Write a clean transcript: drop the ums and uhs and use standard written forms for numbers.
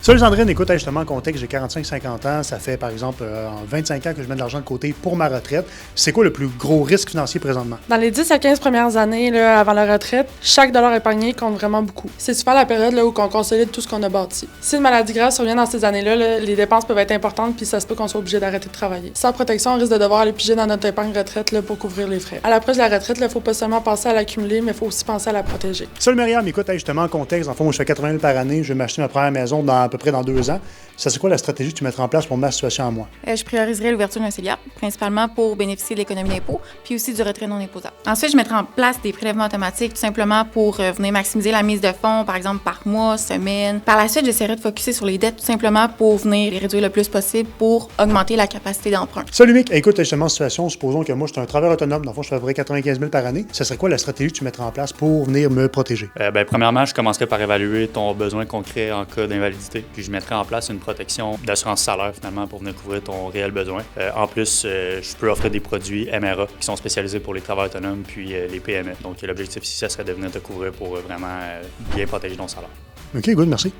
Salut Sandrine, écoute, justement, en contexte, j'ai 45-50 ans, ça fait par exemple 25 ans que je mets de l'argent de côté pour ma retraite. C'est quoi le plus gros risque financier présentement? Dans les 10 à 15 premières années là, avant la retraite, chaque dollar épargné compte vraiment beaucoup. C'est souvent la période là, où on consolide tout ce qu'on a bâti. Si une maladie grave survient dans ces années-là, les dépenses peuvent être importantes puis ça se peut qu'on soit obligé d'arrêter de travailler. Sans protection, on risque de devoir aller piger dans notre épargne retraite là, pour couvrir les frais. À l'approche de la retraite, il ne faut pas seulement penser à l'accumuler, mais il faut aussi penser à la protéger. Salut Myriam, écoute, justement, en contexte, en fond, moi, je fais 80 000 par année, je vais m'acheter ma première maison à peu près dans 2 ans. Ça, c'est quoi la stratégie que tu mettras en place pour ma situation à moi? Je prioriserai l'ouverture d'un CELIAP, principalement pour bénéficier de l'économie d'impôt, puis aussi du retrait non imposable. Ensuite, je mettrai en place des prélèvements automatiques, tout simplement pour venir maximiser la mise de fonds, par exemple par mois, semaine. Par la suite, j'essaierai de focusser sur les dettes, tout simplement pour venir les réduire le plus possible pour augmenter la capacité d'emprunt. Salut Mick, écoute, justement, situation, supposons que moi, je suis un travailleur autonome, dans le fond, je fais à peu près 95 000 par année. Ça serait quoi la stratégie que tu mettras en place pour venir me protéger? Premièrement, je commencerai par évaluer ton besoin concret en cas d'invalidité, puis je mettrai en place une protection d'assurance salaire, finalement, pour venir couvrir ton réel besoin. En plus, je peux offrir des produits MRA qui sont spécialisés pour les travailleurs autonomes puis les PME. Donc, l'objectif ici, ça serait de venir te couvrir pour vraiment bien protéger ton salaire. OK, good, merci.